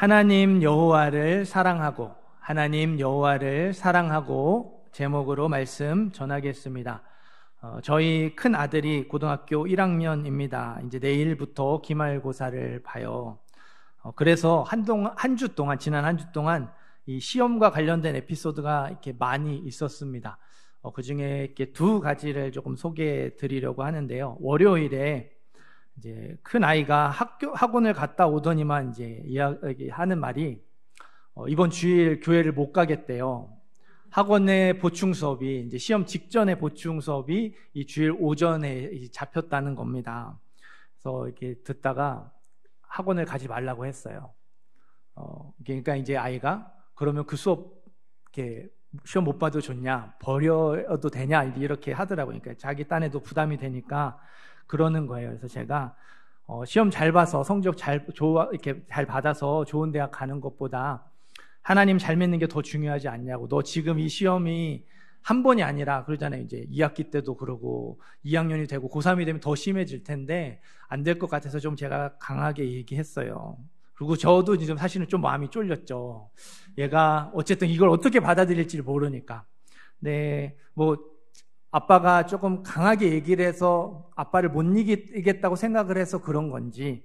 하나님 여호와를 사랑하고 하나님 여호와를 사랑하고 제목으로 말씀 전하겠습니다. 저희 큰 아들이 고등학교 1학년입니다. 이제 내일부터 기말고사를 봐요. 그래서 한 주 동안 지난 한 주 동안 이 시험과 관련된 에피소드가 이렇게 많이 있었습니다. 그 중에 이렇게 두 가지를 조금 소개해 드리려고 하는데요. 월요일에 이제 큰 아이가 학원을 갔다 오더니만 이제 하는 말이 이번 주일 교회를 못 가겠대요. 학원의 보충 수업이 이제 시험 직전에 보충 수업이 이 주일 오전에 잡혔다는 겁니다. 그래서 이렇게 듣다가 학원을 가지 말라고 했어요. 그러니까 이제 아이가 그러면 그 수업 이렇게 시험 못 봐도 좋냐, 버려도 되냐 이렇게 하더라고요. 그러니까 자기 딴에도 부담이 되니까 그러는 거예요. 그래서 제가 시험 잘 봐서 성적 이렇게 잘 받아서 좋은 대학 가는 것보다 하나님 잘 믿는 게 더 중요하지 않냐고. 너 지금 이 시험이 한 번이 아니라 그러잖아요. 이제 2학기 때도 그러고 2학년이 되고 고3이 되면 더 심해질 텐데 안 될 것 같아서 좀 제가 강하게 얘기했어요. 그리고 저도 지금 사실은 좀 마음이 쫄렸죠. 얘가 어쨌든 이걸 어떻게 받아들일지 모르니까. 네, 아빠가 조금 강하게 얘기를 해서 아빠를 못 이기겠다고 생각을 해서 그런 건지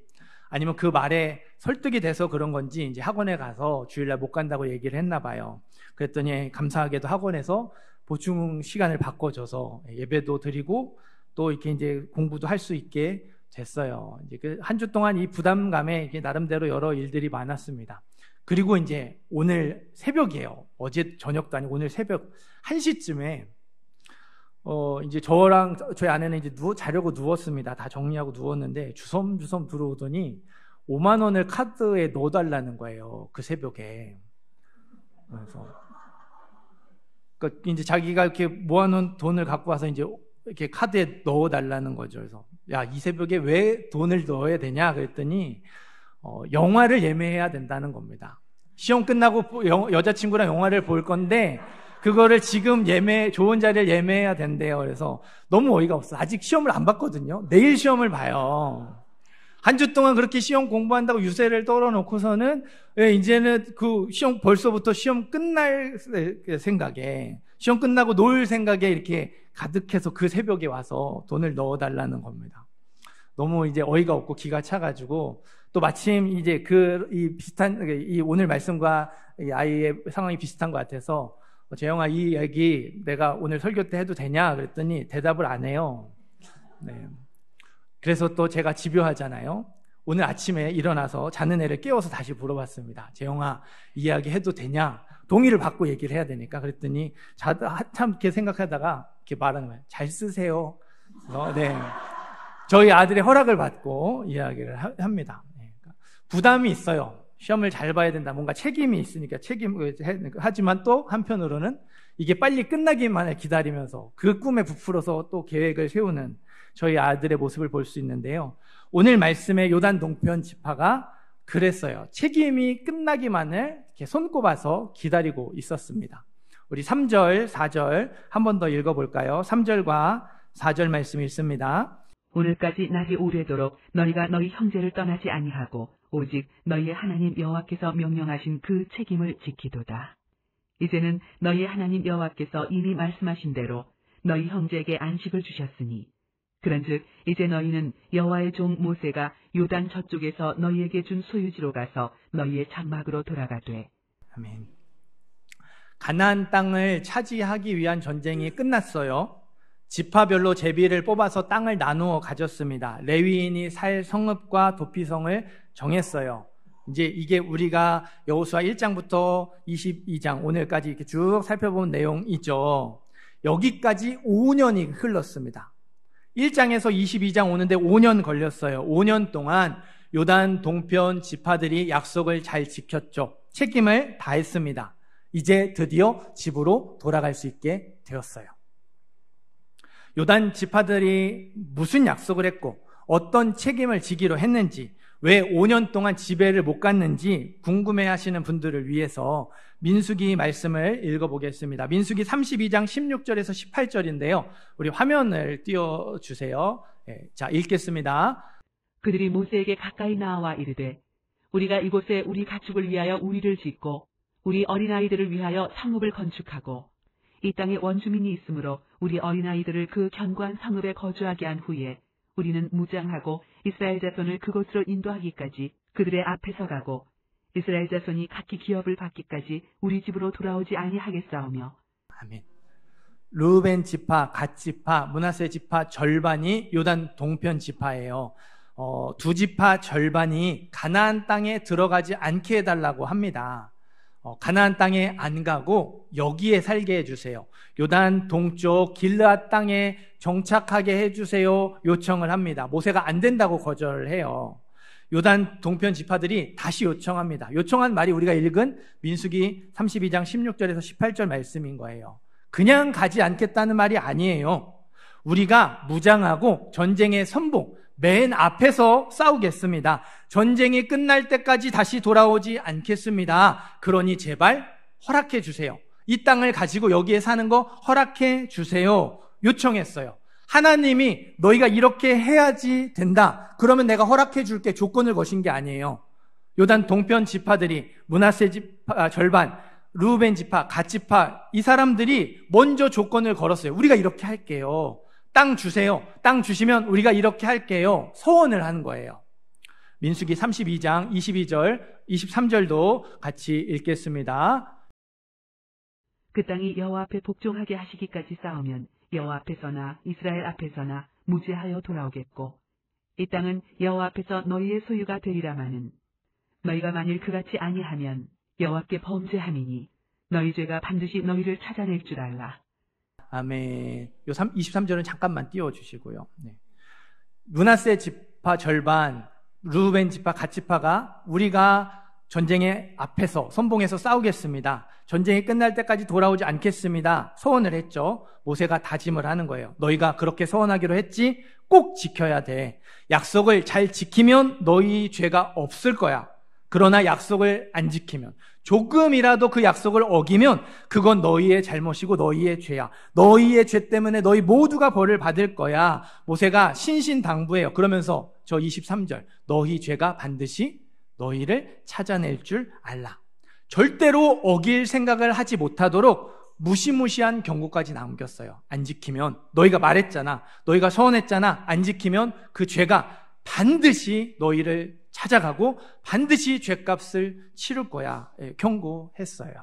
아니면 그 말에 설득이 돼서 그런 건지 이제 학원에 가서 주일날 못 간다고 얘기를 했나 봐요. 그랬더니 감사하게도 학원에서 보충 시간을 바꿔줘서 예배도 드리고 또 이렇게 이제 공부도 할 수 있게 됐어요. 이제 그 한 주 동안 이 부담감에 이게 나름대로 여러 일들이 많았습니다. 그리고 이제 오늘 새벽이에요. 어제 저녁도 아니고 오늘 새벽 1시쯤에 이제 저랑 저희 아내는 이제 자려고 누웠습니다. 다 정리하고 누웠는데 주섬주섬 들어오더니 5만 원을 카드에 넣어달라는 거예요. 그 새벽에. 그래서 그러니까 이제 자기가 이렇게 모아놓은 돈을 갖고 와서 이제 이렇게 카드에 넣어달라는 거죠. 그래서 야, 이 새벽에 왜 돈을 넣어야 되냐 그랬더니 영화를 예매해야 된다는 겁니다. 시험 끝나고 여자친구랑 영화를 볼 건데 그거를 지금 좋은 자리를 예매해야 된대요. 그래서 너무 어이가 없어. 아직 시험을 안 봤거든요. 내일 시험을 봐요. 한 주 동안 그렇게 시험 공부한다고 유세를 떨어놓고서는 이제는 그 시험 벌써부터 시험 끝날 생각에 시험 끝나고 놀 생각에 이렇게 가득해서 그 새벽에 와서 돈을 넣어달라는 겁니다. 너무 이제 어이가 없고 기가 차가지고 또 마침 이제 이 오늘 말씀과 이 아이의 상황이 비슷한 것 같아서 재영아, 이 얘기 내가 오늘 설교 때 해도 되냐? 그랬더니 대답을 안 해요. 네. 그래서 또 제가 집요하잖아요. 오늘 아침에 일어나서 자는 애를 깨워서 다시 물어봤습니다. 재영아, 이 이야기 해도 되냐? 동의를 받고 얘기를 해야 되니까. 그랬더니 참 이렇게 생각하다가 이렇게 말하는 거예요. 잘 쓰세요. 네. 저희 아들의 허락을 받고 이야기를 합니다. 네. 그러니까 부담이 있어요. 시험을 잘 봐야 된다. 뭔가 책임이 있으니까 하지만 또 한편으로는 이게 빨리 끝나기만을 기다리면서 그 꿈에 부풀어서 또 계획을 세우는 저희 아들의 모습을 볼 수 있는데요. 오늘 말씀의 요단 동편 지파가 그랬어요. 책임이 끝나기만을 이렇게 손꼽아서 기다리고 있었습니다. 우리 3절, 4절 한 번 더 읽어볼까요? 3절과 4절 말씀 읽습니다. 오늘까지 날이 오래도록 너희가 너희 형제를 떠나지 아니하고 오직 너희의 하나님 여호와께서 명령하신 그 책임을 지키도다. 이제는 너희의 하나님 여호와께서 이미 말씀하신 대로 너희 형제에게 안식을 주셨으니 그런즉 이제 너희는 여호와의 종 모세가 요단 저쪽에서 너희에게 준 소유지로 가서 너희의 장막으로 돌아가되. 아멘. 가나안 땅을 차지하기 위한 전쟁이 끝났어요. 지파별로 제비를 뽑아서 땅을 나누어 가졌습니다. 레위인이 살 성읍과 도피성을 정했어요. 이제 이게 우리가 여호수아 1장부터 22장 오늘까지 이렇게 쭉 살펴본 내용이죠. 여기까지 5년이 흘렀습니다. 1장에서 22장 오는데 5년 걸렸어요. 5년 동안 요단 동편 지파들이 약속을 잘 지켰죠. 책임을 다했습니다. 이제 드디어 집으로 돌아갈 수 있게 되었어요. 요단 지파들이 무슨 약속을 했고 어떤 책임을 지기로 했는지, 왜 5년 동안 집에를 못 갔는지 궁금해하시는 분들을 위해서 민수기 말씀을 읽어보겠습니다. 민수기 32장 16절에서 18절인데요. 우리 화면을 띄워주세요. 자, 읽겠습니다. 그들이 모세에게 가까이 나와 이르되 우리가 이곳에 우리 가축을 위하여 우리를 짓고 우리 어린아이들을 위하여 성읍을 건축하고 이 땅에 원주민이 있으므로 우리 어린아이들을 그 견고한 성읍에 거주하게 한 후에 우리는 무장하고 이스라엘 자손을 그곳으로 인도하기까지 그들의 앞에서 가고 이스라엘 자손이 각기 기업을 받기까지 우리 집으로 돌아오지 아니하겠사오며. 아멘. 르우벤 지파, 갓 지파, 므낫세 지파 절반이 요단 동편 지파예요. 두 지파 절반이 가나안 땅에 들어가지 않게 해달라고 합니다. 가나안 땅에 안 가고 여기에 살게 해주세요. 요단 동쪽 길르앗 땅에 정착하게 해주세요. 요청을 합니다. 모세가 안 된다고 거절을 해요. 요단 동편 지파들이 다시 요청합니다. 요청한 말이 우리가 읽은 민수기 32장 16절에서 18절 말씀인 거예요. 그냥 가지 않겠다는 말이 아니에요. 우리가 무장하고 전쟁의 선봉, 맨 앞에서 싸우겠습니다. 전쟁이 끝날 때까지 다시 돌아오지 않겠습니다. 그러니 제발 허락해 주세요. 이 땅을 가지고 여기에 사는 거 허락해 주세요. 요청했어요. 하나님이 너희가 이렇게 해야지 된다. 그러면 내가 허락해 줄게 조건을 거신 게 아니에요. 요단 동편 지파들이 므낫세 지파 절반, 르우벤 지파, 갓 지파 이 사람들이 먼저 조건을 걸었어요. 우리가 이렇게 할게요. 땅 주세요. 땅 주시면 우리가 이렇게 할게요. 서원을 하는 거예요. 민수기 32장 22절, 23절도 같이 읽겠습니다. 그 땅이 여호와 앞에 복종하게 하시기까지 싸우면 여호와 앞에서나 이스라엘 앞에서나 무죄하여 돌아오겠고 이 땅은 여호와 앞에서 너희의 소유가 되리라마는 너희가 만일 그같이 아니하면 여호와께 범죄함이니 너희 죄가 반드시 너희를 찾아낼 줄 알라. 아멘. 요 23절은 잠깐만 띄워주시고요. 네. 므낫세 지파 절반, 르우벤 지파, 갓 지파가 우리가 전쟁의 앞에서 선봉에서 싸우겠습니다. 전쟁이 끝날 때까지 돌아오지 않겠습니다. 서원을 했죠. 모세가 다짐을 하는 거예요. 너희가 그렇게 서원하기로 했지? 꼭 지켜야 돼. 약속을 잘 지키면 너희 죄가 없을 거야. 그러나 약속을 안 지키면, 조금이라도 그 약속을 어기면 그건 너희의 잘못이고 너희의 죄야. 너희의 죄 때문에 너희 모두가 벌을 받을 거야. 모세가 신신당부해요. 그러면서 저 23절, 너희 죄가 반드시 너희를 찾아낼 줄 알라. 절대로 어길 생각을 하지 못하도록 무시무시한 경고까지 남겼어요. 안 지키면, 너희가 말했잖아, 너희가 서원했잖아, 안 지키면 그 죄가 반드시 너희를 찾아가고 반드시 죄값을 치를 거야. 경고했어요.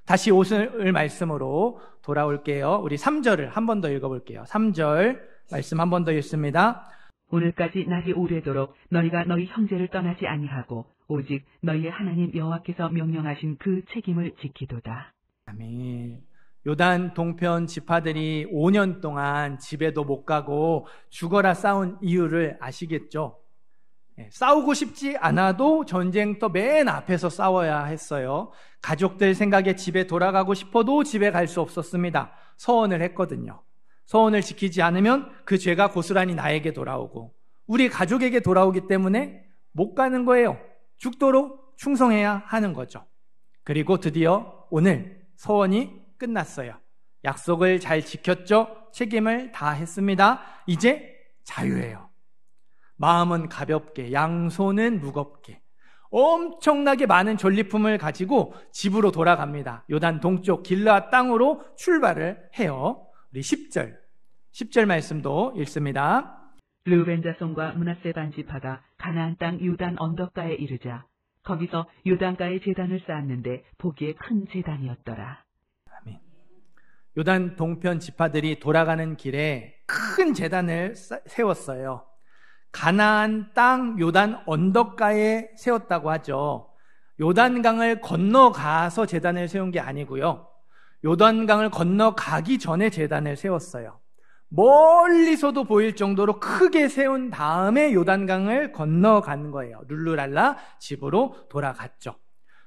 다시 오늘 말씀으로 돌아올게요. 우리 3절을 한 번 더 읽어볼게요. 3절 말씀 한 번 더 읽습니다. 오늘까지 날이 오래도록 너희가 너희 형제를 떠나지 아니하고 오직 너희의 하나님 여호와께서 명령하신 그 책임을 지키도다. 아멘. 요단 동편 지파들이 5년 동안 집에도 못 가고 죽어라 싸운 이유를 아시겠죠? 싸우고 싶지 않아도 전쟁터 맨 앞에서 싸워야 했어요. 가족들 생각에 집에 돌아가고 싶어도 집에 갈 수 없었습니다. 서원을 했거든요. 서원을 지키지 않으면 그 죄가 고스란히 나에게 돌아오고 우리 가족에게 돌아오기 때문에 못 가는 거예요. 죽도록 충성해야 하는 거죠. 그리고 드디어 오늘 서원이 끝났어요. 약속을 잘 지켰죠? 책임을 다 했습니다. 이제 자유예요. 마음은 가볍게, 양손은 무겁게 엄청나게 많은 전리품을 가지고 집으로 돌아갑니다. 요단 동쪽 길르앗 땅으로 출발을 해요. 우리 10절 말씀도 읽습니다. 르우벤 자손과 므낫세 반 지파가 가나안 땅 요단 언덕가에 이르자 거기서 요단가에 제단을 쌓았는데 보기에 큰 제단이었더라. 아멘. 요단 동편 지파들이 돌아가는 길에 큰 제단을 세웠어요. 가나안 땅 요단 언덕가에 세웠다고 하죠. 요단강을 건너가서 제단을 세운 게 아니고요. 요단강을 건너가기 전에 제단을 세웠어요. 멀리서도 보일 정도로 크게 세운 다음에 요단강을 건너간 거예요. 룰루랄라 집으로 돌아갔죠.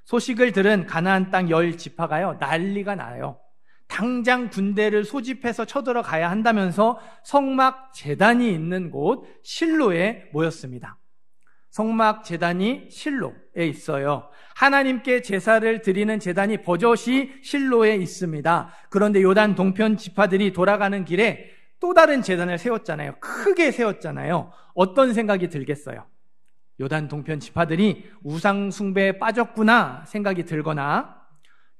소식을 들은 가나안 땅 10지파가요 난리가 나요. 당장 군대를 소집해서 쳐들어가야 한다면서 성막 제단이 있는 곳 실로에 모였습니다. 성막 제단이 실로에 있어요. 하나님께 제사를 드리는 제단이 버젓이 실로에 있습니다. 그런데 요단 동편 지파들이 돌아가는 길에 또 다른 제단을 세웠잖아요. 크게 세웠잖아요. 어떤 생각이 들겠어요? 요단 동편 지파들이 우상 숭배에 빠졌구나 생각이 들거나,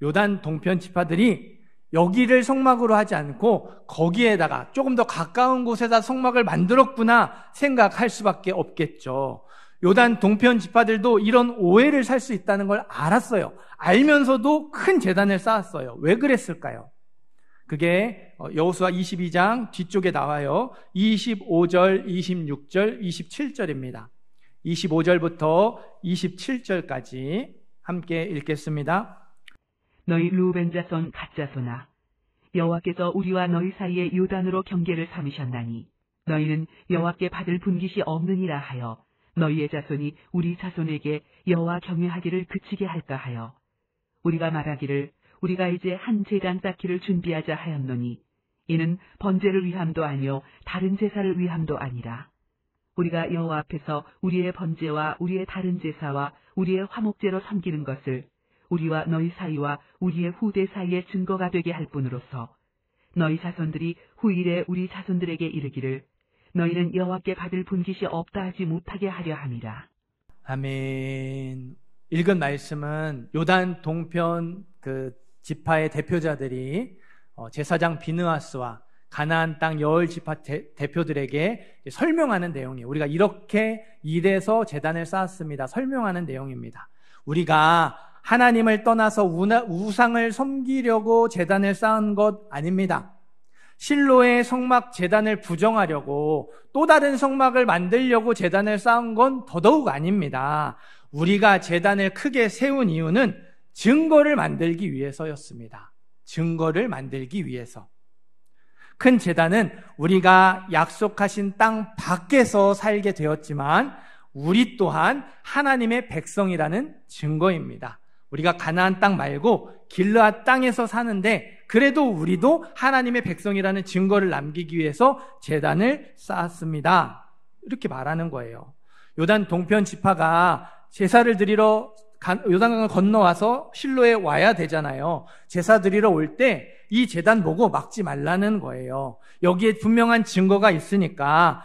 요단 동편 지파들이 여기를 성막으로 하지 않고 거기에다가 조금 더 가까운 곳에다 성막을 만들었구나 생각할 수밖에 없겠죠. 요단 동편 지파들도 이런 오해를 살 수 있다는 걸 알았어요. 알면서도 큰 제단을 쌓았어요. 왜 그랬을까요? 그게 여호수아 22장 뒤쪽에 나와요. 25절, 26절, 27절입니다. 25절부터 27절까지 함께 읽겠습니다. 너희 루벤 자손 갓 자손아, 여호와께서 우리와 너희 사이에 요단으로 경계를 삼으셨나니 너희는 여호와께 받을 분깃이 없느니라 하여 너희의 자손이 우리 자손에게 여호와 경외하기를 그치게 할까 하여 우리가 말하기를 우리가 이제 한 제단 쌓기를 준비하자 하였노니 이는 번제를 위함도 아니요 다른 제사를 위함도 아니라 우리가 여호와 앞에서 우리의 번제와 우리의 다른 제사와 우리의 화목제로 섬기는 것을 우리와 너희 사이와 우리의 후대 사이의 증거가 되게 할 뿐으로서 너희 자손들이 후일에 우리 자손들에게 이르기를 너희는 여호와께 받을 분깃이 없다 하지 못하게 하려 함이라. 아멘. 읽은 말씀은 요단 동편 지파의 대표자들이 제사장 비느하스와 가나안 땅 여홀 지파 대표들에게 설명하는 내용이에요. 우리가 이렇게 이래서 제단을 쌓았습니다. 설명하는 내용입니다. 우리가 하나님을 떠나서 우상을 섬기려고 제단을 쌓은 것 아닙니다. 실로의 성막 제단을 부정하려고 또 다른 성막을 만들려고 제단을 쌓은 건 더더욱 아닙니다. 우리가 제단을 크게 세운 이유는 증거를 만들기 위해서였습니다. 증거를 만들기 위해서. 큰 제단은 우리가 약속하신 땅 밖에서 살게 되었지만 우리 또한 하나님의 백성이라는 증거입니다. 우리가 가나안 땅 말고 길르앗 땅에서 사는데 그래도 우리도 하나님의 백성이라는 증거를 남기기 위해서 제단을 쌓았습니다. 이렇게 말하는 거예요. 요단 동편 지파가 제사를 드리러 요단강을 건너와서 실로에 와야 되잖아요. 제사 드리러 올 때 이 제단 보고 막지 말라는 거예요. 여기에 분명한 증거가 있으니까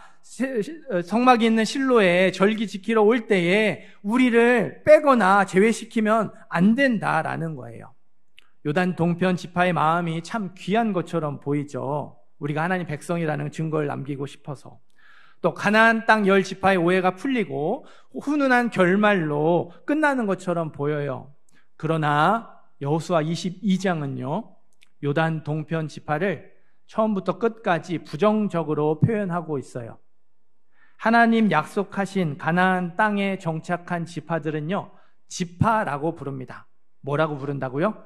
성막이 있는 실로에 절기 지키러 올 때에 우리를 빼거나 제외시키면 안 된다라는 거예요. 요단 동편 지파의 마음이 참 귀한 것처럼 보이죠. 우리가 하나님 백성이라는 증거를 남기고 싶어서. 또 가나안 땅 열 지파의 오해가 풀리고 훈훈한 결말로 끝나는 것처럼 보여요. 그러나 여호수아 22장은요. 요단 동편 지파를 처음부터 끝까지 부정적으로 표현하고 있어요. 하나님 약속하신 가나안 땅에 정착한 지파들은요. 지파라고 부릅니다. 뭐라고 부른다고요?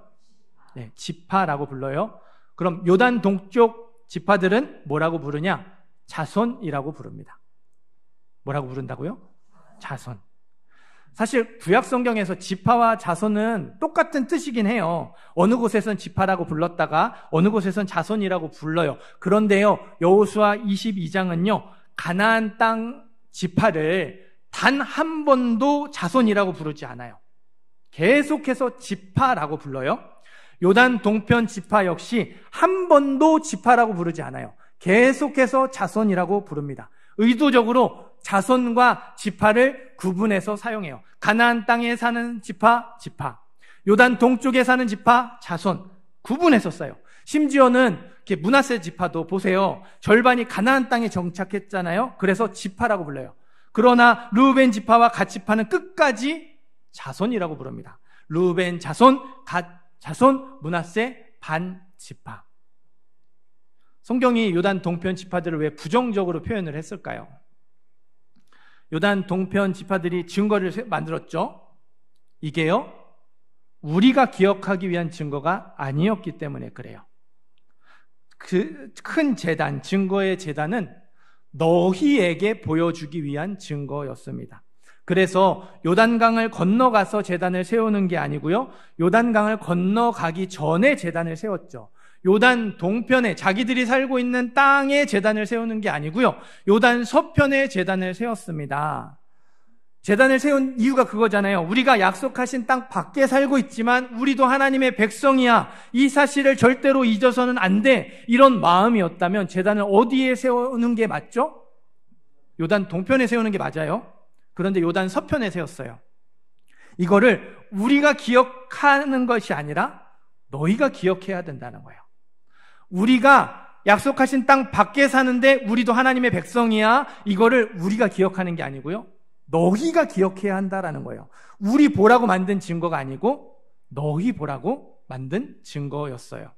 네, 지파라고 불러요. 그럼 요단 동쪽 지파들은 뭐라고 부르냐? 자손이라고 부릅니다. 뭐라고 부른다고요? 자손. 사실 구약 성경에서 지파와 자손은 똑같은 뜻이긴 해요. 어느 곳에선 지파라고 불렀다가 어느 곳에선 자손이라고 불러요. 그런데요, 여호수아 22장은요, 가나안 땅 지파를 단 한 번도 자손이라고 부르지 않아요. 계속해서 지파라고 불러요. 요단 동편 지파 역시 한 번도 지파라고 부르지 않아요. 계속해서 자손이라고 부릅니다. 의도적으로 자손과 지파를 구분해서 사용해요. 가나안 땅에 사는 지파, 지파. 요단 동쪽에 사는 지파, 자손. 구분해서 써요. 심지어는 므낫세 지파도 보세요. 절반이 가나안 땅에 정착했잖아요. 그래서 지파라고 불러요. 그러나 르우벤 지파와 갓 지파는 끝까지 자손이라고 부릅니다. 르우벤 자손, 갓 자손, 므낫세 반 지파. 성경이 요단 동편 지파들을 왜 부정적으로 표현을 했을까요? 요단 동편 지파들이 증거를 만들었죠. 이게요, 우리가 기억하기 위한 증거가 아니었기 때문에 그래요. 그 큰 제단, 증거의 제단은 너희에게 보여주기 위한 증거였습니다. 그래서 요단강을 건너가서 제단을 세우는 게 아니고요, 요단강을 건너가기 전에 제단을 세웠죠. 요단 동편에 자기들이 살고 있는 땅에 제단을 세우는 게 아니고요, 요단 서편에 제단을 세웠습니다. 제단을 세운 이유가 그거잖아요. 우리가 약속하신 땅 밖에 살고 있지만 우리도 하나님의 백성이야. 이 사실을 절대로 잊어서는 안 돼. 이런 마음이었다면 제단을 어디에 세우는 게 맞죠? 요단 동편에 세우는 게 맞아요. 그런데 요단 서편에 세웠어요. 이거를 우리가 기억하는 것이 아니라 너희가 기억해야 된다는 거예요. 우리가 약속하신 땅 밖에 사는데 우리도 하나님의 백성이야. 이거를 우리가 기억하는 게 아니고요. 너희가 기억해야 한다라는 거예요. 우리 보라고 만든 증거가 아니고 너희 보라고 만든 증거였어요.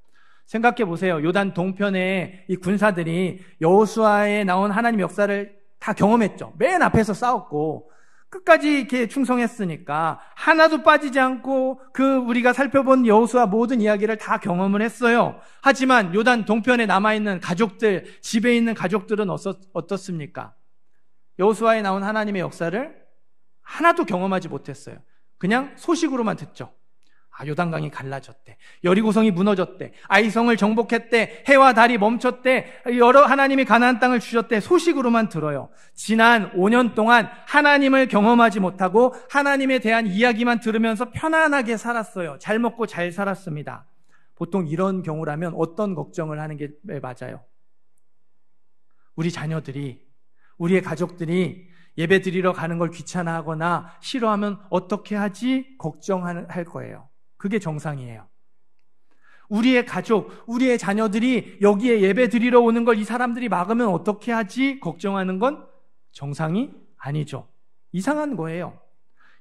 생각해 보세요. 요단 동편에 이 군사들이 여호수아에 나온 하나님의 역사를 다 경험했죠. 맨 앞에서 싸웠고 끝까지 이렇게 충성했으니까 하나도 빠지지 않고 우리가 살펴본 여호수아 모든 이야기를 다 경험을 했어요. 하지만 요단 동편에 남아있는 가족들, 집에 있는 가족들은 어떻습니까? 여호수아에 나온 하나님의 역사를 하나도 경험하지 못했어요. 그냥 소식으로만 듣죠. 요단강이 갈라졌대. 여리고성이 무너졌대. 아이성을 정복했대. 해와 달이 멈췄대. 여러 하나님이 가나안 땅을 주셨대. 소식으로만 들어요. 지난 5년 동안 하나님을 경험하지 못하고 하나님에 대한 이야기만 들으면서 편안하게 살았어요. 잘 먹고 잘 살았습니다. 보통 이런 경우라면 어떤 걱정을 하는 게 맞아요? 우리 자녀들이, 우리의 가족들이 예배 드리러 가는 걸 귀찮아하거나 싫어하면 어떻게 하지? 걱정할 거예요. 그게 정상이에요. 우리의 가족, 우리의 자녀들이 여기에 예배 드리러 오는 걸 이 사람들이 막으면 어떻게 하지? 걱정하는 건 정상이 아니죠. 이상한 거예요.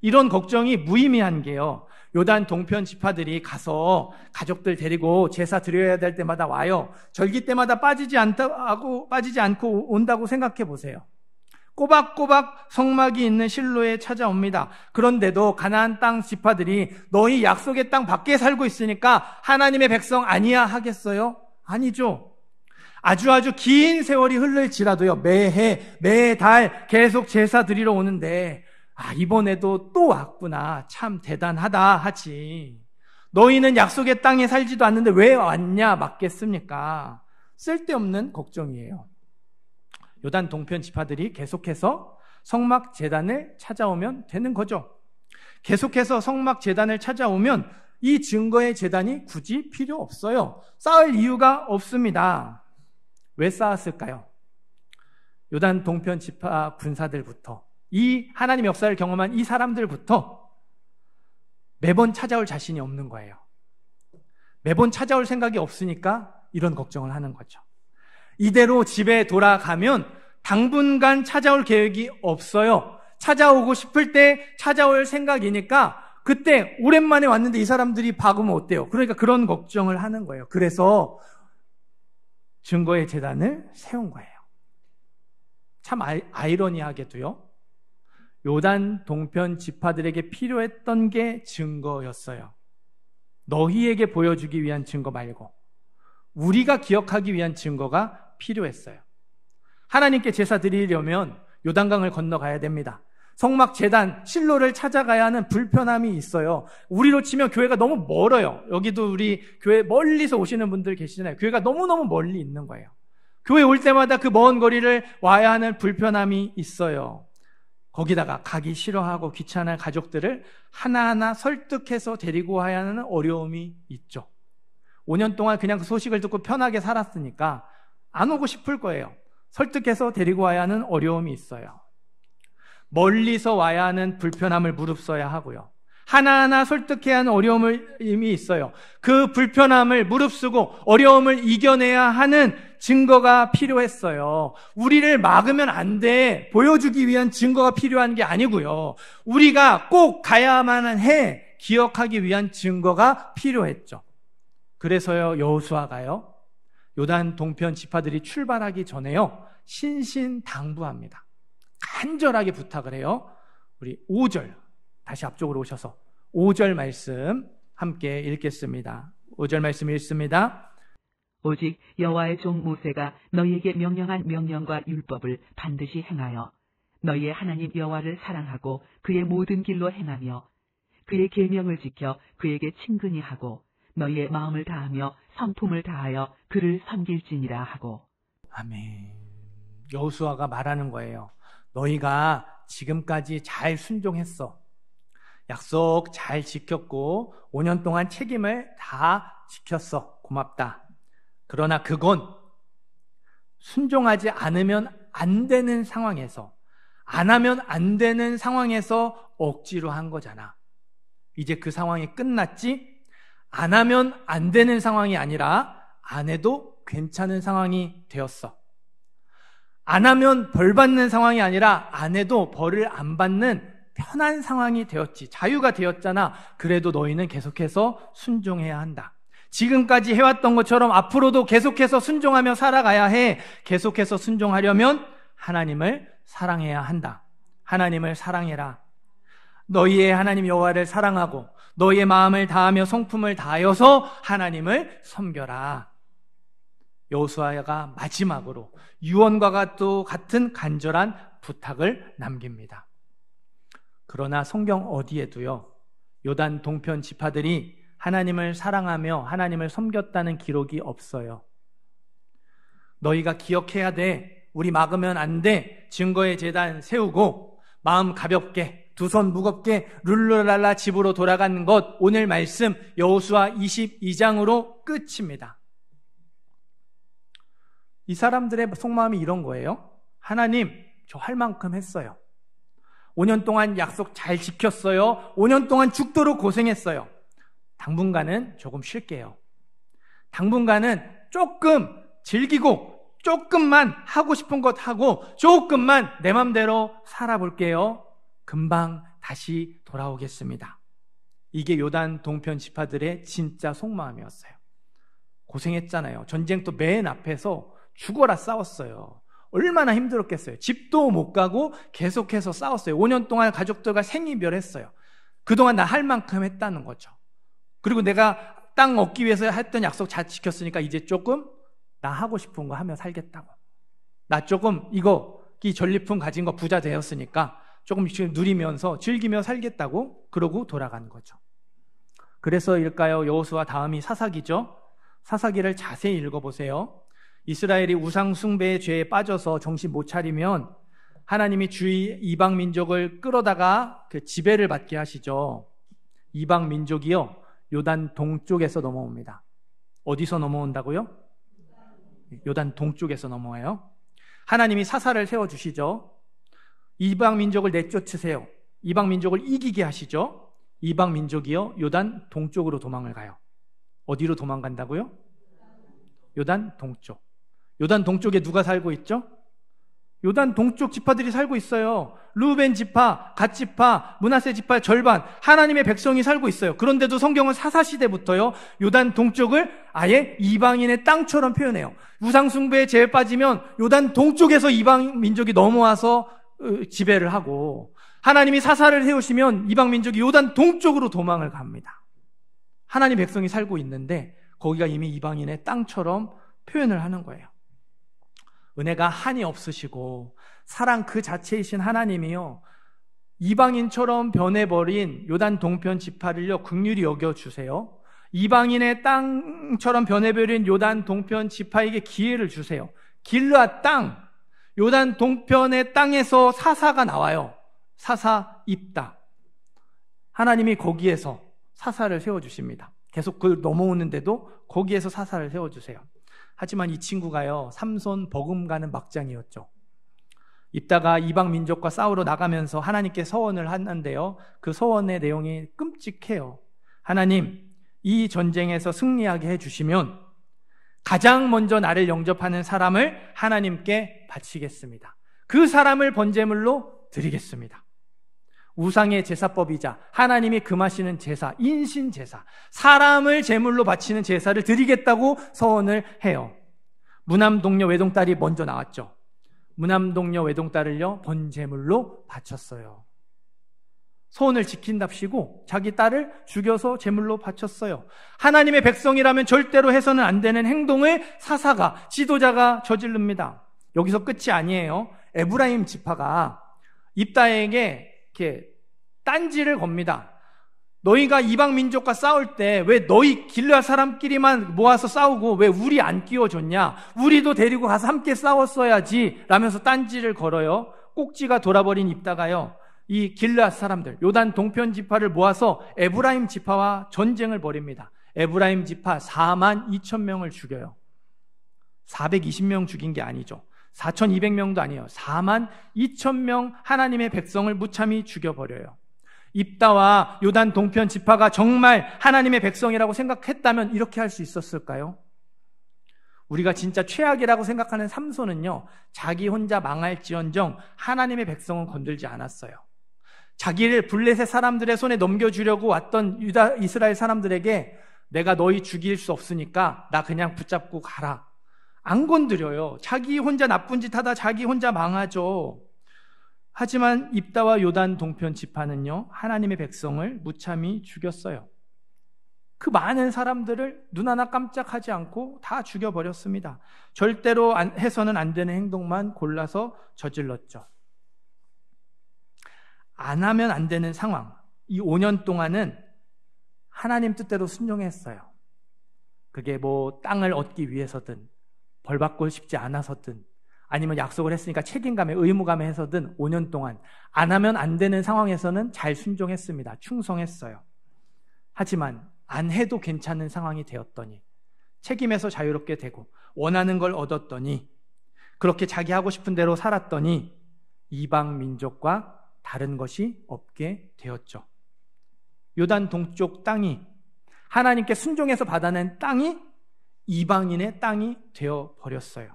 이런 걱정이 무의미한 게요. 요단 동편 지파들이 가서 가족들 데리고 제사 드려야 될 때마다 와요. 절기 때마다 빠지지 않고 온다고 생각해 보세요. 꼬박꼬박 성막이 있는 실로에 찾아옵니다. 그런데도 가나안 땅 지파들이 너희 약속의 땅 밖에 살고 있으니까 하나님의 백성 아니야 하겠어요? 아니죠. 아주 긴 세월이 흘릴지라도요. 매해, 매달 계속 제사 드리러 오는데 이번에도 또 왔구나. 참 대단하다 하지. 너희는 약속의 땅에 살지도 않는데 왜 왔냐 맞겠습니까? 쓸데없는 걱정이에요. 요단 동편 지파들이 계속해서 성막 제단을 찾아오면 되는 거죠. 계속해서 성막 제단을 찾아오면 이 증거의 제단이 굳이 필요 없어요. 쌓을 이유가 없습니다. 왜 쌓았을까요? 요단 동편 지파 군사들부터, 이 하나님의 역사를 경험한 이 사람들부터 매번 찾아올 자신이 없는 거예요. 매번 찾아올 생각이 없으니까 이런 걱정을 하는 거죠. 이대로 집에 돌아가면 당분간 찾아올 계획이 없어요. 찾아오고 싶을 때 찾아올 생각이니까 그때 오랜만에 왔는데 이 사람들이 박으면 어때요? 그러니까 그런 걱정을 하는 거예요. 그래서 증거의 제단을 세운 거예요. 참 아이러니하게도요. 요단 동편 지파들에게 필요했던 게 증거였어요. 너희에게 보여주기 위한 증거 말고 우리가 기억하기 위한 증거가 필요했어요. 하나님께 제사 드리려면 요단강을 건너가야 됩니다. 성막 제단, 실로를 찾아가야 하는 불편함이 있어요. 우리로 치면 교회가 너무 멀어요. 여기도 우리 교회 멀리서 오시는 분들 계시잖아요. 교회가 너무너무 멀리 있는 거예요. 교회 올 때마다 그 먼 거리를 와야 하는 불편함이 있어요. 거기다가 가기 싫어하고 귀찮은 가족들을 하나하나 설득해서 데리고 와야 하는 어려움이 있죠. 5년 동안 그냥 그 소식을 듣고 편하게 살았으니까 안 오고 싶을 거예요. 설득해서 데리고 와야 하는 어려움이 있어요. 멀리서 와야 하는 불편함을 무릅써야 하고요. 하나하나 설득해야 하는 어려움이 있어요. 그 불편함을 무릅쓰고 어려움을 이겨내야 하는 증거가 필요했어요. 우리를 막으면 안 돼. 보여주기 위한 증거가 필요한 게 아니고요. 우리가 꼭 가야만 해. 기억하기 위한 증거가 필요했죠. 그래서요, 여호수아가요, 요단 동편 지파들이 출발하기 전에요, 신신당부합니다. 간절하게 부탁을 해요. 우리 5절, 다시 앞쪽으로 오셔서 5절 말씀 함께 읽겠습니다. 5절 말씀 읽습니다. 오직 여호와의 종 모세가 너희에게 명령한 명령과 율법을 반드시 행하여 너희의 하나님 여호와를 사랑하고 그의 모든 길로 행하며 그의 계명을 지켜 그에게 친근히 하고 너희의 마음을 다하며 성품을 다하여 그를 섬길지니라 하고. 아멘. 여호수아가 말하는 거예요. 너희가 지금까지 잘 순종했어. 약속 잘 지켰고 5년 동안 책임을 다 지켰어. 고맙다. 그러나 그건 순종하지 않으면 안 되는 상황에서, 안 하면 안 되는 상황에서 억지로 한 거잖아. 이제 그 상황이 끝났지? 안 하면 안 되는 상황이 아니라 안 해도 괜찮은 상황이 되었어. 안 하면 벌 받는 상황이 아니라 안 해도 벌을 안 받는 편한 상황이 되었지. 자유가 되었잖아. 그래도 너희는 계속해서 순종해야 한다. 지금까지 해왔던 것처럼 앞으로도 계속해서 순종하며 살아가야 해. 계속해서 순종하려면 하나님을 사랑해야 한다. 하나님을 사랑해라. 너희의 하나님 여호와를 사랑하고 너희의 마음을 다하며 성품을 다하여서 하나님을 섬겨라. 여호수아가 마지막으로 유언과 같은 간절한 부탁을 남깁니다. 그러나 성경 어디에도요, 요단 동편 지파들이 하나님을 사랑하며 하나님을 섬겼다는 기록이 없어요. 너희가 기억해야 돼. 우리 막으면 안 돼. 증거의 제단 세우고 마음 가볍게 두 손 무겁게 룰루랄라 집으로 돌아가는 것, 오늘 말씀 여호수아 22장으로 끝입니다. 이 사람들의 속마음이 이런 거예요. 하나님, 저 할 만큼 했어요. 5년 동안 약속 잘 지켰어요. 5년 동안 죽도록 고생했어요. 당분간은 조금 쉴게요. 당분간은 조금 즐기고 조금만 하고 싶은 것 하고 조금만 내 맘대로 살아볼게요. 금방 다시 돌아오겠습니다. 이게 요단 동편 지파들의 진짜 속마음이었어요. 고생했잖아요. 전쟁도 맨 앞에서 죽어라 싸웠어요. 얼마나 힘들었겠어요. 집도 못 가고 계속해서 싸웠어요. 5년 동안 가족들과 생이별했어요. 그동안 나 할 만큼 했다는 거죠. 그리고 내가 땅 얻기 위해서 했던 약속 잘 지켰으니까 이제 조금 나 하고 싶은 거 하며 살겠다고. 나 조금 이 전리품 가진 거 부자 되었으니까 조금 누리면서 즐기며 살겠다고 그러고 돌아간 거죠. 그래서일까요? 여호수아 다음이 사사기죠. 사사기를 자세히 읽어보세요. 이스라엘이 우상 숭배의 죄에 빠져서 정신 못 차리면 하나님이 주위 이방 민족을 끌어다가 그 지배를 받게 하시죠. 이방 민족이요, 요단 동쪽에서 넘어옵니다. 어디서 넘어온다고요? 요단 동쪽에서 넘어와요. 하나님이 사사를 세워주시죠. 이방 민족을 내쫓으세요. 이방 민족을 이기게 하시죠. 이방 민족이요, 요단 동쪽으로 도망을 가요. 어디로 도망간다고요? 요단 동쪽. 요단 동쪽에 누가 살고 있죠? 요단 동쪽 지파들이 살고 있어요. 루벤 지파, 갓 지파, 므낫세 지파의 절반, 하나님의 백성이 살고 있어요. 그런데도 성경은 사사시대부터요, 요단 동쪽을 아예 이방인의 땅처럼 표현해요. 우상숭배에 죄에 빠지면 요단 동쪽에서 이방 민족이 넘어와서 지배를 하고, 하나님이 사사를 세우시면 이방 민족이 요단 동쪽으로 도망을 갑니다. 하나님 백성이 살고 있는데 거기가 이미 이방인의 땅처럼 표현을 하는 거예요. 은혜가 한이 없으시고 사랑 그 자체이신 하나님이요, 이방인처럼 변해버린 요단 동편 지파를요 긍휼히 여겨주세요. 이방인의 땅처럼 변해버린 요단 동편 지파에게 기회를 주세요. 길르앗 땅, 요단 동편의 땅에서 사사가 나와요. 사사 입다. 하나님이 거기에서 사사를 세워주십니다. 계속 그 넘어오는데도 거기에서 사사를 세워주세요. 하지만 이 친구가요, 삼손 버금가는 막장이었죠. 입다가 이방 민족과 싸우러 나가면서 하나님께 서원을 하는데요, 그 서원의 내용이 끔찍해요. 하나님, 이 전쟁에서 승리하게 해주시면 가장 먼저 나를 영접하는 사람을 하나님께 바치겠습니다. 그 사람을 번제물로 드리겠습니다. 우상의 제사법이자 하나님이 금하시는 제사, 인신제사, 사람을 제물로 바치는 제사를 드리겠다고 서원을 해요. 무남동녀 외동딸이 먼저 나왔죠. 무남동녀 외동딸을요 번제물로 바쳤어요. 서원을 지킨답시고 자기 딸을 죽여서 제물로 바쳤어요. 하나님의 백성이라면 절대로 해서는 안 되는 행동을 사사가, 지도자가 저지릅니다. 여기서 끝이 아니에요. 에브라임 지파가 입다에게 이렇게 딴지를 겁니다. 너희가 이방 민족과 싸울 때 왜 너희 길르앗 사람끼리만 모아서 싸우고 왜 우리 안 끼워줬냐? 우리도 데리고 가서 함께 싸웠어야지 라면서 딴지를 걸어요. 꼭지가 돌아버린 입다가요, 이 길르앗 사람들, 요단 동편 지파를 모아서 에브라임 지파와 전쟁을 벌입니다. 에브라임 지파 42,000명을 죽여요. 420명 죽인 게 아니죠. 4,200명도 아니에요. 42,000명 하나님의 백성을 무참히 죽여버려요. 입다와 요단 동편 지파가 정말 하나님의 백성이라고 생각했다면 이렇게 할 수 있었을까요? 우리가 진짜 최악이라고 생각하는 삼손은요, 자기 혼자 망할지언정 하나님의 백성은 건들지 않았어요. 자기를 블레셋 사람들의 손에 넘겨주려고 왔던 유다 이스라엘 사람들에게 내가 너희 죽일 수 없으니까 나 그냥 붙잡고 가라. 안 건드려요. 자기 혼자 나쁜 짓 하다 자기 혼자 망하죠. 하지만 입다와 요단 동편 지파는요, 하나님의 백성을 무참히 죽였어요. 그 많은 사람들을 눈 하나 깜짝하지 않고 다 죽여버렸습니다. 절대로 해서는 안 되는 행동만 골라서 저질렀죠. 안 하면 안 되는 상황, 이 5년 동안은 하나님 뜻대로 순종했어요. 그게 뭐 땅을 얻기 위해서든 벌 받고 싶지 않아서든 아니면 약속을 했으니까 책임감에 의무감에 해서든 5년 동안 안 하면 안 되는 상황에서는 잘 순종했습니다. 충성했어요. 하지만 안 해도 괜찮은 상황이 되었더니, 책임에서 자유롭게 되고 원하는 걸 얻었더니, 그렇게 자기 하고 싶은 대로 살았더니 이방 민족과 다른 것이 없게 되었죠. 요단 동쪽 땅이, 하나님께 순종해서 받아낸 땅이 이방인의 땅이 되어버렸어요.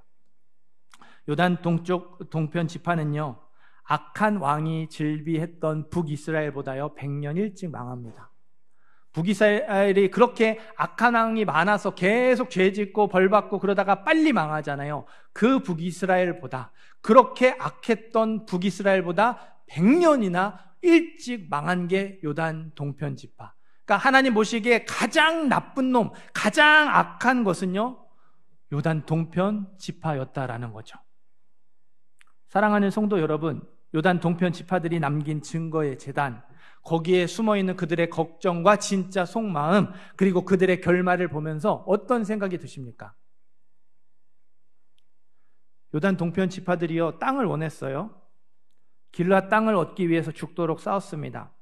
요단 동쪽 동편 지파는요, 악한 왕이 질비했던 북이스라엘보다요 100년 일찍 망합니다. 북이스라엘이 그렇게 악한 왕이 많아서 계속 죄짓고 벌받고 그러다가 빨리 망하잖아요. 그 북이스라엘보다, 그렇게 악했던 북이스라엘보다 100년이나 일찍 망한 게 요단 동편 지파. 그러니까 하나님 보시기에 가장 나쁜 놈, 가장 악한 것은요, 요단 동편 지파였다라는 거죠. 사랑하는 성도 여러분, 요단 동편 지파들이 남긴 증거의 제단, 거기에 숨어있는 그들의 걱정과 진짜 속마음, 그리고 그들의 결말을 보면서 어떤 생각이 드십니까? 요단 동편 지파들이요, 땅을 원했어요. 길르앗 땅을 얻기 위해서 죽도록 싸웠습니다.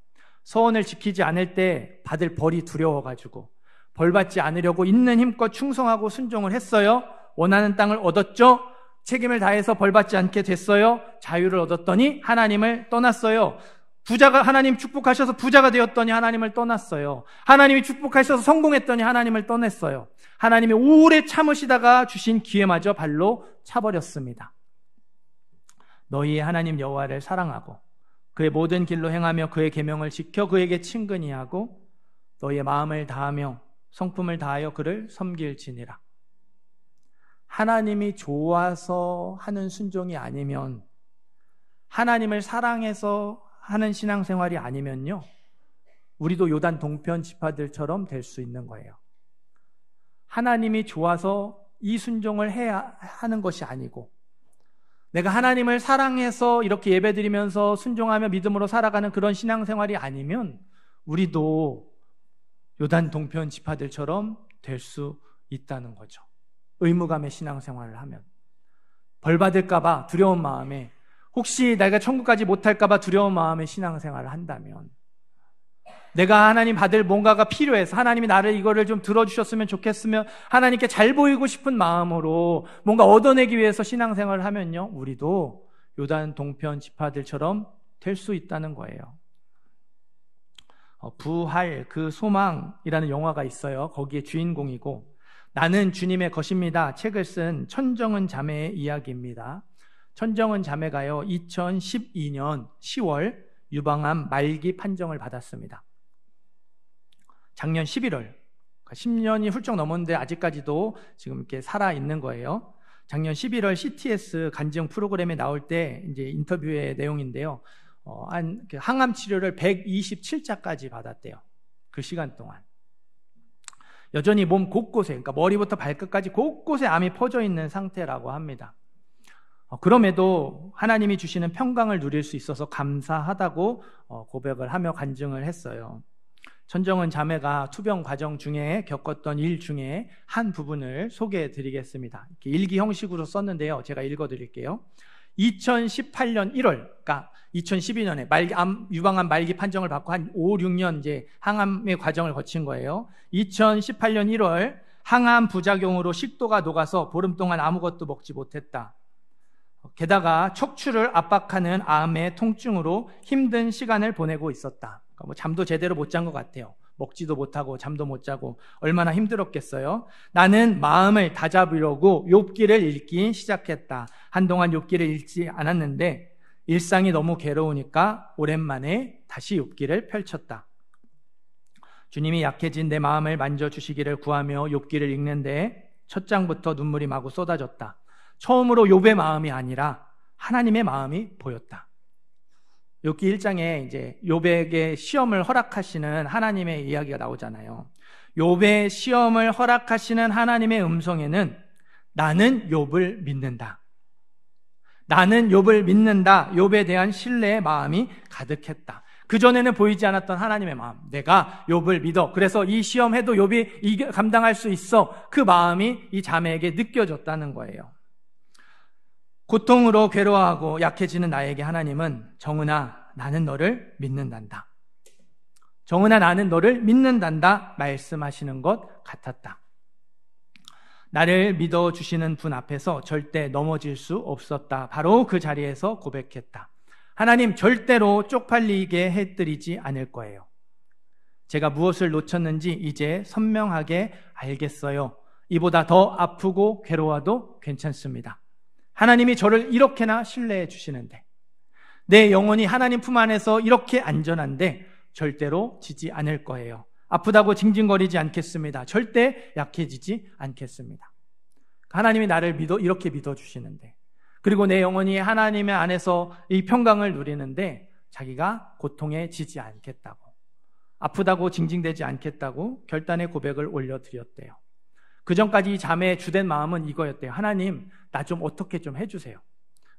서원을 지키지 않을 때 받을 벌이 두려워가지고 벌받지 않으려고 있는 힘껏 충성하고 순종을 했어요. 원하는 땅을 얻었죠. 책임을 다해서 벌받지 않게 됐어요. 자유를 얻었더니 하나님을 떠났어요. 부자가, 하나님 축복하셔서 부자가 되었더니 하나님을 떠났어요. 하나님이 축복하셔서 성공했더니 하나님을 떠났어요. 하나님이 오래 참으시다가 주신 기회마저 발로 차버렸습니다. 너희의 하나님 여호와를 사랑하고 그의 모든 길로 행하며 그의 계명을 지켜 그에게 친근히 하고 너희의 마음을 다하며 성품을 다하여 그를 섬길지니라. 하나님이 좋아서 하는 순종이 아니면, 하나님을 사랑해서 하는 신앙생활이 아니면요, 우리도 요단 동편 지파들처럼 될 수 있는 거예요. 하나님이 좋아서 이 순종을 해야 하는 것이 아니고, 내가 하나님을 사랑해서 이렇게 예배드리면서 순종하며 믿음으로 살아가는 그런 신앙생활이 아니면 우리도 요단 동편 지파들처럼 될 수 있다는 거죠. 의무감의 신앙생활을 하면, 벌 받을까봐 두려운 마음에, 혹시 내가 천국까지 못할까봐 두려운 마음에 신앙생활을 한다면, 내가 하나님 받을 뭔가가 필요해서 하나님이 나를 이거를 좀 들어주셨으면 좋겠으면 하나님께 잘 보이고 싶은 마음으로 뭔가 얻어내기 위해서 신앙생활을 하면요, 우리도 요단 동편 지파들처럼 될 수 있다는 거예요. 부활 그 소망이라는 영화가 있어요. 거기에 주인공이고 나는 주님의 것입니다 책을 쓴 천정은 자매의 이야기입니다. 천정은 자매가요 2012년 10월 유방암 말기 판정을 받았습니다. 작년 11월, 10년이 훌쩍 넘었는데 아직까지도 지금 이렇게 살아있는 거예요. 작년 11월 CTS 간증 프로그램에 나올 때 이제 인터뷰의 내용인데요. 항암 치료를 127차까지 받았대요. 그 시간 동안. 여전히 몸 곳곳에, 그러니까 머리부터 발끝까지 곳곳에 암이 퍼져 있는 상태라고 합니다. 그럼에도 하나님이 주시는 평강을 누릴 수 있어서 감사하다고 고백을 하며 간증을 했어요. 천정은 자매가 투병 과정 중에 겪었던 일 중에 한 부분을 소개해 드리겠습니다. 이렇게 일기 형식으로 썼는데요. 제가 읽어 드릴게요. 2018년 1월, 그러니까 2012년에 유방암 말기 판정을 받고 한 5, 6년 이제 항암의 과정을 거친 거예요. 2018년 1월 항암 부작용으로 식도가 녹아서 보름 동안 아무것도 먹지 못했다. 게다가 척추를 압박하는 암의 통증으로 힘든 시간을 보내고 있었다. 그러니까 잠도 제대로 못 잔 것 같아요. 먹지도 못하고 잠도 못 자고 얼마나 힘들었겠어요. 나는 마음을 다잡으려고 욥기를 읽기 시작했다. 한동안 욥기를 읽지 않았는데 일상이 너무 괴로우니까 오랜만에 다시 욥기를 펼쳤다. 주님이 약해진 내 마음을 만져주시기를 구하며 욥기를 읽는데 첫 장부터 눈물이 마구 쏟아졌다. 처음으로 욥의 마음이 아니라 하나님의 마음이 보였다. 욥기 1장에 이제 욥에게 시험을 허락하시는 하나님의 이야기가 나오잖아요. 욥의 시험을 허락하시는 하나님의 음성에는 나는 욥을 믿는다. 나는 욥을 믿는다. 욥에 대한 신뢰의 마음이 가득했다. 그전에는 보이지 않았던 하나님의 마음. 내가 욥을 믿어. 그래서 이 시험해도 욥이 감당할 수 있어. 그 마음이 이 자매에게 느껴졌다는 거예요. 고통으로 괴로워하고 약해지는 나에게 하나님은 정은아, 나는 너를 믿는단다. 정은아, 나는 너를 믿는단다 말씀하시는 것 같았다. 나를 믿어주시는 분 앞에서 절대 넘어질 수 없었다. 바로 그 자리에서 고백했다. 하나님, 절대로 쪽팔리게 해드리지 않을 거예요. 제가 무엇을 놓쳤는지 이제 선명하게 알겠어요. 이보다 더 아프고 괴로워도 괜찮습니다. 하나님이 저를 이렇게나 신뢰해 주시는데, 내 영혼이 하나님 품 안에서 이렇게 안전한데 절대로 지지 않을 거예요. 아프다고 징징거리지 않겠습니다. 절대 약해지지 않겠습니다. 하나님이 나를 이렇게 믿어주시는데, 그리고 내 영혼이 하나님의 안에서 이 평강을 누리는데 자기가 고통에 지지 않겠다고, 아프다고 징징대지 않겠다고 결단의 고백을 올려드렸대요. 그 전까지 이 자매의 주된 마음은 이거였대요. 하나님, 나 좀 어떻게 좀 해주세요.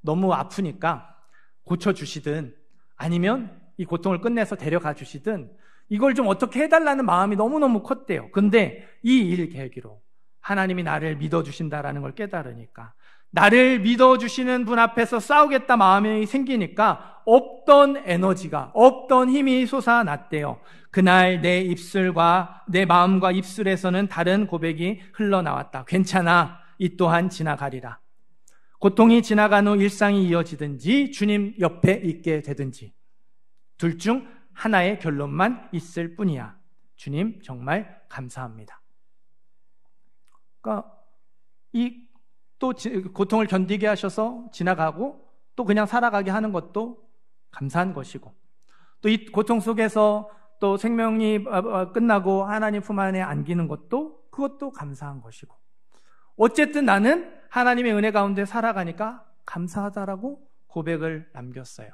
너무 아프니까 고쳐주시든 아니면 이 고통을 끝내서 데려가 주시든 이걸 좀 어떻게 해달라는 마음이 너무너무 컸대요. 근데 이 일 계기로 하나님이 나를 믿어주신다라는 걸 깨달으니까, 나를 믿어주시는 분 앞에서 싸우겠다 마음이 생기니까 없던 에너지가, 없던 힘이 솟아났대요. 그날 내 입술과 내 마음과 입술에서는 다른 고백이 흘러나왔다. 괜찮아, 이 또한 지나가리라. 고통이 지나간 후 일상이 이어지든지 주님 옆에 있게 되든지 둘 중 하나의 결론만 있을 뿐이야. 주님 정말 감사합니다. 그러니까 이 또 고통을 견디게 하셔서 지나가고 또 그냥 살아가게 하는 것도 감사한 것이고, 또 이 고통 속에서 또 생명이 끝나고 하나님 품 안에 안기는 것도 그것도 감사한 것이고, 어쨌든 나는 하나님의 은혜 가운데 살아가니까 감사하다라고 고백을 남겼어요.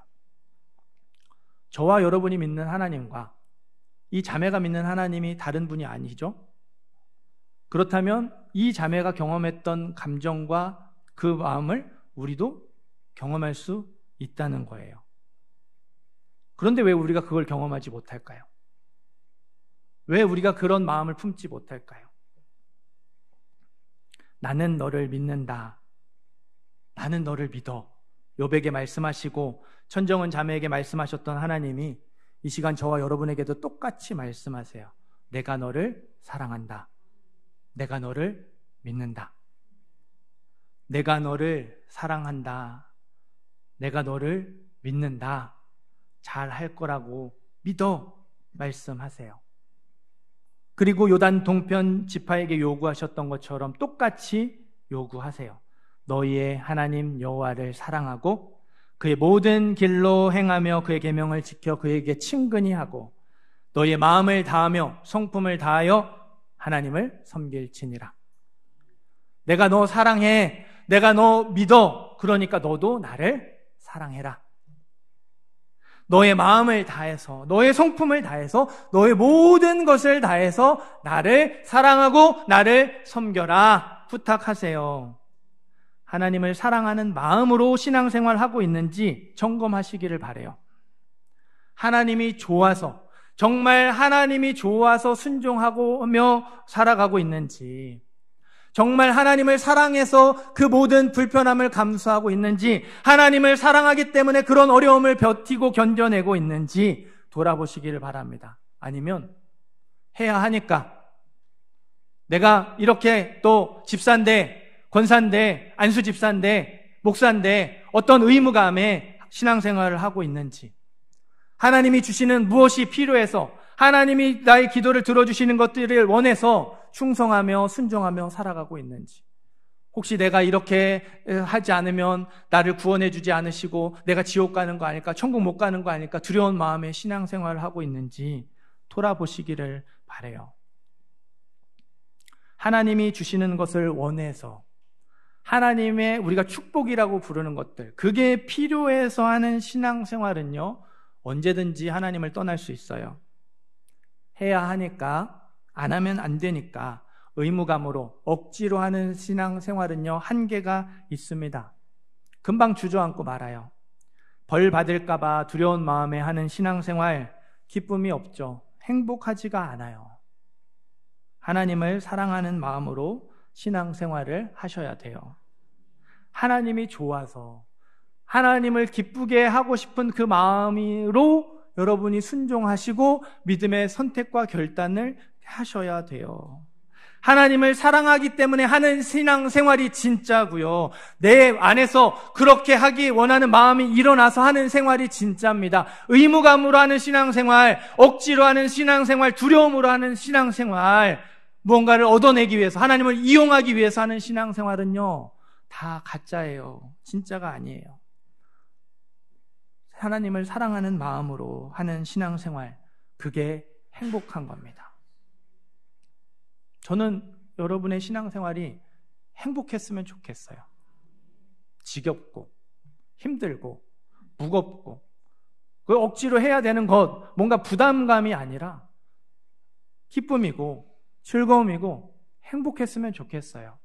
저와 여러분이 믿는 하나님과 이 자매가 믿는 하나님이 다른 분이 아니죠? 그렇다면 이 자매가 경험했던 감정과 그 마음을 우리도 경험할 수 있다는 거예요. 그런데 왜 우리가 그걸 경험하지 못할까요? 왜 우리가 그런 마음을 품지 못할까요? 나는 너를 믿는다. 나는 너를 믿어. 욥에게 말씀하시고 천정은 자매에게 말씀하셨던 하나님이 이 시간 저와 여러분에게도 똑같이 말씀하세요. 내가 너를 사랑한다. 내가 너를 믿는다. 내가 너를 사랑한다. 내가 너를 믿는다. 잘 할 거라고 믿어 말씀하세요. 그리고 요단 동편 지파에게 요구하셨던 것처럼 똑같이 요구하세요. 너희의 하나님 여호와를 사랑하고 그의 모든 길로 행하며 그의 계명을 지켜 그에게 친근히 하고 너희의 마음을 다하며 성품을 다하여 하나님을 섬길지니라. 내가 너 사랑해. 내가 너 믿어. 그러니까 너도 나를 사랑해라. 너의 마음을 다해서, 너의 성품을 다해서, 너의 모든 것을 다해서 나를 사랑하고 나를 섬겨라 부탁하세요. 하나님을 사랑하는 마음으로 신앙생활하고 있는지 점검하시기를 바라요. 하나님이 좋아서, 정말 하나님이 좋아서 순종하며 살아가고 있는지, 정말 하나님을 사랑해서 그 모든 불편함을 감수하고 있는지, 하나님을 사랑하기 때문에 그런 어려움을 버티고 견뎌내고 있는지 돌아보시기를 바랍니다. 아니면 해야 하니까, 내가 이렇게 또 집사인데, 권사인데, 안수 집사인데, 목사인데 어떤 의무감에 신앙생활을 하고 있는지, 하나님이 주시는 무엇이 필요해서, 하나님이 나의 기도를 들어주시는 것들을 원해서 충성하며 순종하며 살아가고 있는지, 혹시 내가 이렇게 하지 않으면 나를 구원해 주지 않으시고 내가 지옥 가는 거 아닐까, 천국 못 가는 거 아닐까 두려운 마음에 신앙생활을 하고 있는지 돌아보시기를 바라요. 하나님이 주시는 것을 원해서, 하나님의 우리가 축복이라고 부르는 것들, 그게 필요해서 하는 신앙생활은요, 언제든지 하나님을 떠날 수 있어요. 해야 하니까, 안 하면 안 되니까 의무감으로 억지로 하는 신앙생활은요, 한계가 있습니다. 금방 주저앉고 말아요. 벌 받을까 봐 두려운 마음에 하는 신앙생활, 기쁨이 없죠. 행복하지가 않아요. 하나님을 사랑하는 마음으로 신앙생활을 하셔야 돼요. 하나님이 좋아서, 하나님을 기쁘게 하고 싶은 그 마음으로 여러분이 순종하시고 믿음의 선택과 결단을 하셔야 돼요. 하나님을 사랑하기 때문에 하는 신앙생활이 진짜고요. 내 안에서 그렇게 하기 원하는 마음이 일어나서 하는 생활이 진짜입니다. 의무감으로 하는 신앙생활, 억지로 하는 신앙생활, 두려움으로 하는 신앙생활, 무언가를 얻어내기 위해서, 하나님을 이용하기 위해서 하는 신앙생활은요, 다 가짜예요. 진짜가 아니에요. 하나님을 사랑하는 마음으로 하는 신앙생활, 그게 행복한 겁니다. 저는 여러분의 신앙생활이 행복했으면 좋겠어요. 지겹고 힘들고 무겁고 그 억지로 해야 되는 것, 뭔가 부담감이 아니라 기쁨이고 즐거움이고 행복했으면 좋겠어요.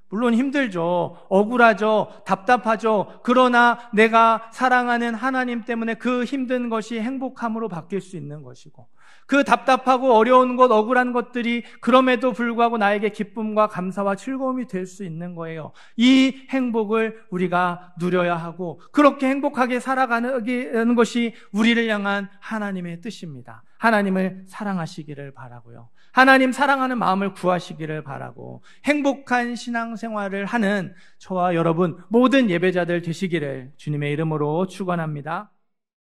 물론 힘들죠. 억울하죠. 답답하죠. 그러나 내가 사랑하는 하나님 때문에 그 힘든 것이 행복함으로 바뀔 수 있는 것이고, 그 답답하고 어려운 것, 억울한 것들이 그럼에도 불구하고 나에게 기쁨과 감사와 즐거움이 될 수 있는 거예요. 이 행복을 우리가 누려야 하고, 그렇게 행복하게 살아가는 것이 우리를 향한 하나님의 뜻입니다. 하나님을 사랑하시기를 바라고요. 하나님 사랑하는 마음을 구하시기를 바라고, 행복한 신앙생활을 하는 저와 여러분 모든 예배자들 되시기를 주님의 이름으로 축원합니다.